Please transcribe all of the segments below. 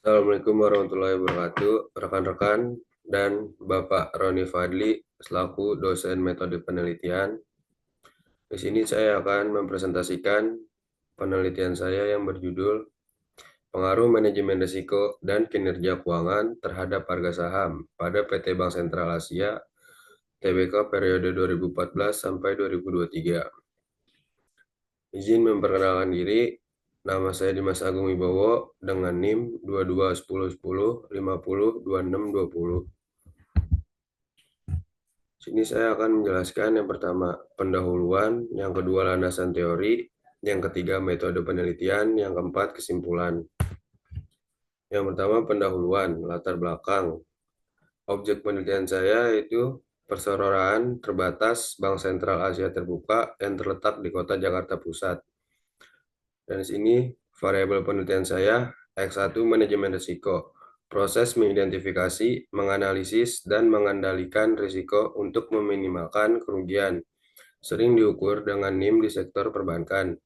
Assalamualaikum warahmatullahi wabarakatuh, rekan-rekan dan Bapak Roni Fadli selaku dosen metode penelitian. Di sini saya akan mempresentasikan penelitian saya yang berjudul Pengaruh Manajemen Risiko dan Kinerja Keuangan terhadap Harga Saham pada PT Bank Sentral Asia TBK periode 2014 sampai 2023. Izin memperkenalkan diri, nama saya Dimas Agung Wibowo dengan NIM 221010502620. Sini saya akan menjelaskan yang pertama pendahuluan, yang kedua landasan teori, yang ketiga metode penelitian, yang keempat kesimpulan. Yang pertama pendahuluan, latar belakang. Objek penelitian saya yaitu perseroan terbatas Bank Sentral Asia Terbuka yang terletak di Kota Jakarta Pusat. Dan di sini variabel penelitian saya X1 manajemen risiko. Proses mengidentifikasi, menganalisis, dan mengendalikan risiko untuk meminimalkan kerugian. Sering diukur dengan NIM di sektor perbankan.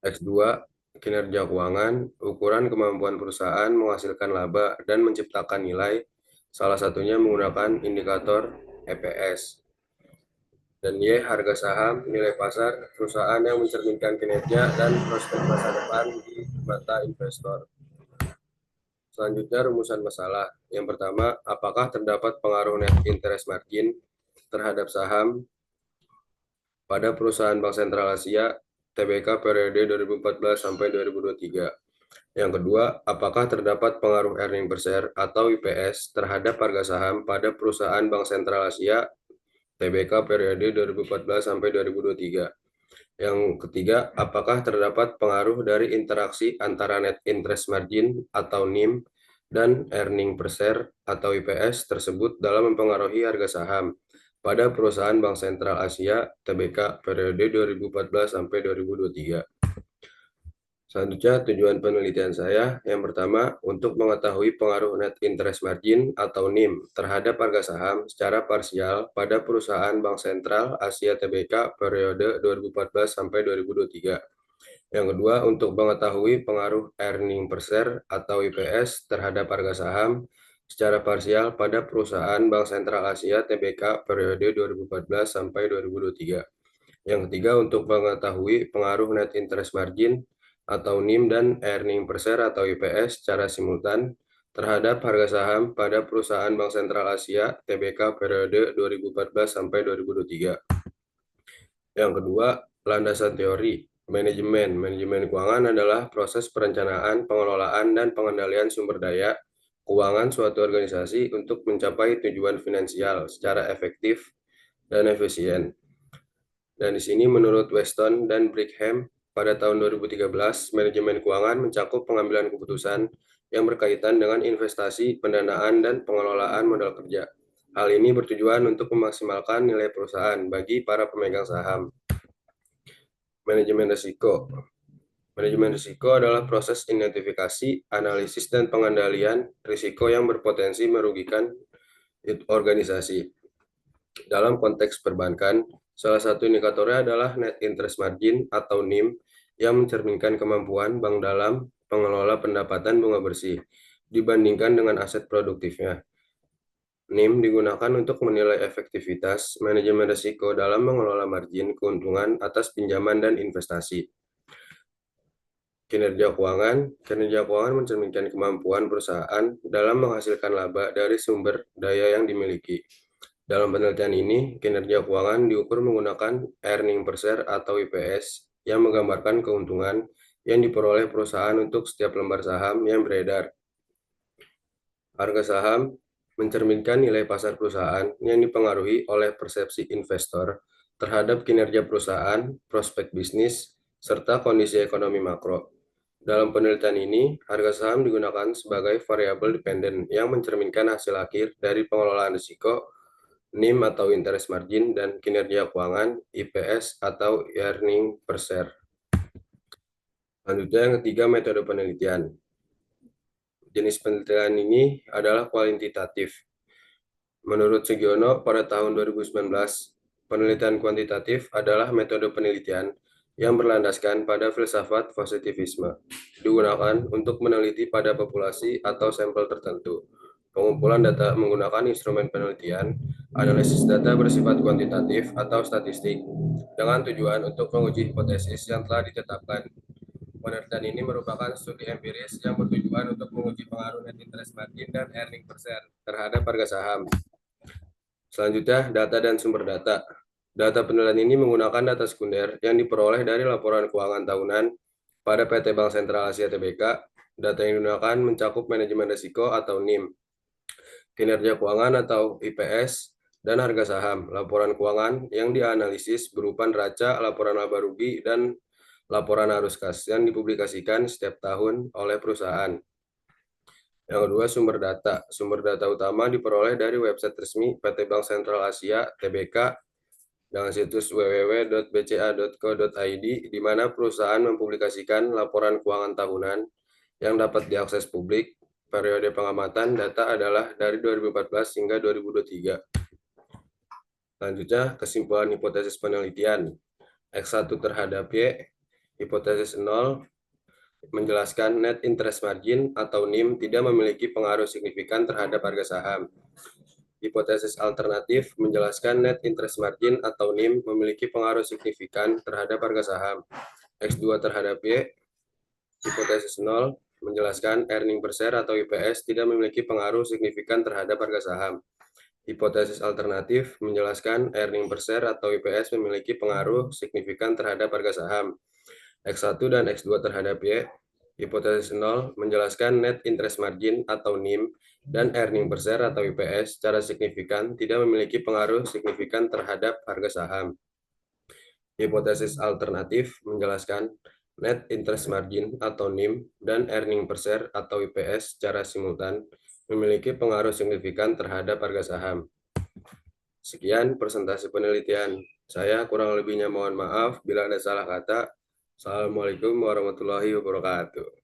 X2 kinerja keuangan, ukuran kemampuan perusahaan menghasilkan laba dan menciptakan nilai, salah satunya menggunakan indikator EPS. Dan Y, harga saham, nilai pasar, perusahaan yang mencerminkan kinerja dan prospek masa depan di mata investor. Selanjutnya, rumusan masalah. Yang pertama, apakah terdapat pengaruh net interest margin terhadap saham pada perusahaan Bank Sentral Asia TBK periode 2014 sampai 2023? Yang kedua, apakah terdapat pengaruh earning per share atau IPS terhadap harga saham pada perusahaan Bank Sentral Asia TBK periode 2014 sampai 2023? Yang ketiga, apakah terdapat pengaruh dari interaksi antara net interest margin atau NIM dan earning per share atau IPS tersebut dalam mempengaruhi harga saham pada perusahaan Bank Sentral Asia TBK periode 2014 sampai 2023? Selanjutnya, tujuan penelitian saya yang pertama untuk mengetahui pengaruh net interest margin atau NIM terhadap harga saham secara parsial pada perusahaan Bank Sentral Asia TBK periode 2014 sampai 2023. Yang kedua, untuk mengetahui pengaruh earning per share atau IPS terhadap harga saham secara parsial pada perusahaan Bank Sentral Asia TBK periode 2014 sampai 2023. Yang ketiga, untuk mengetahui pengaruh net interest margin atau NIM dan earning per share atau IPS secara simultan terhadap harga saham pada perusahaan Bank Sentral Asia TBK periode 2014 sampai 2023. Yang kedua, landasan teori. Manajemen keuangan adalah proses perencanaan, pengelolaan, dan pengendalian sumber daya keuangan suatu organisasi untuk mencapai tujuan finansial secara efektif dan efisien. Dan di sini menurut Weston dan Brigham, pada tahun 2013, manajemen keuangan mencakup pengambilan keputusan yang berkaitan dengan investasi, pendanaan, dan pengelolaan modal kerja. Hal ini bertujuan untuk memaksimalkan nilai perusahaan bagi para pemegang saham. Manajemen risiko. Manajemen risiko adalah proses identifikasi, analisis, dan pengendalian risiko yang berpotensi merugikan organisasi. Dalam konteks perbankan, salah satu indikatornya adalah net interest margin atau NIM yang mencerminkan kemampuan bank dalam pengelola pendapatan bunga bersih dibandingkan dengan aset produktifnya. NIM digunakan untuk menilai efektivitas manajemen risiko dalam mengelola margin keuntungan atas pinjaman dan investasi. Kinerja keuangan mencerminkan kemampuan perusahaan dalam menghasilkan laba dari sumber daya yang dimiliki. Dalam penelitian ini, kinerja keuangan diukur menggunakan earning per share atau IPS yang menggambarkan keuntungan yang diperoleh perusahaan untuk setiap lembar saham yang beredar. Harga saham mencerminkan nilai pasar perusahaan yang dipengaruhi oleh persepsi investor terhadap kinerja perusahaan, prospek bisnis, serta kondisi ekonomi makro. Dalam penelitian ini, harga saham digunakan sebagai variabel dependen yang mencerminkan hasil akhir dari pengelolaan risiko, NIM atau interest margin, dan kinerja keuangan, IPS atau earning per share. Selanjutnya yang ketiga, metode penelitian. Jenis penelitian ini adalah kuantitatif. Menurut Sugiono, pada tahun 2019, penelitian kuantitatif adalah metode penelitian yang berlandaskan pada filsafat positivisme, digunakan untuk meneliti pada populasi atau sampel tertentu. Pengumpulan data menggunakan instrumen penelitian, analisis data bersifat kuantitatif atau statistik, dengan tujuan untuk menguji hipotesis yang telah ditetapkan. Penelitian ini merupakan studi empiris yang bertujuan untuk menguji pengaruh net interest margin dan earning per share terhadap harga saham. Selanjutnya, data dan sumber data. Data penilaian ini menggunakan data sekunder yang diperoleh dari laporan keuangan tahunan pada PT Bank Sentral Asia Tbk. Data yang digunakan mencakup manajemen risiko atau NIM, kinerja keuangan atau IPS, dan harga saham. Laporan keuangan yang dianalisis berupa neraca, laporan laba rugi, dan laporan arus kas yang dipublikasikan setiap tahun oleh perusahaan. Yang kedua, sumber data. Sumber data utama diperoleh dari website resmi PT Bank Sentral Asia Tbk dengan situs www.bca.co.id, di mana perusahaan mempublikasikan laporan keuangan tahunan yang dapat diakses publik. Periode pengamatan data adalah dari 2014 hingga 2023. Selanjutnya, kesimpulan hipotesis penelitian. X1 terhadap Y, hipotesis 0 menjelaskan net interest margin atau NIM tidak memiliki pengaruh signifikan terhadap harga saham. Hipotesis alternatif menjelaskan net interest margin atau NIM memiliki pengaruh signifikan terhadap harga saham. X2 terhadap Y, hipotesis 0 menjelaskan earning per share atau IPS tidak memiliki pengaruh signifikan terhadap harga saham. Hipotesis alternatif menjelaskan earning per share atau IPS memiliki pengaruh signifikan terhadap harga saham. X1 dan X2 terhadap Y, hipotesis 0 menjelaskan net interest margin atau NIM dan earning per share atau IPS secara signifikan tidak memiliki pengaruh signifikan terhadap harga saham. Hipotesis alternatif menjelaskan net interest margin atau NIM dan earning per share atau IPS secara simultan memiliki pengaruh signifikan terhadap harga saham. Sekian presentasi penelitian saya, kurang lebihnya mohon maaf bila ada salah kata. Assalamualaikum warahmatullahi wabarakatuh.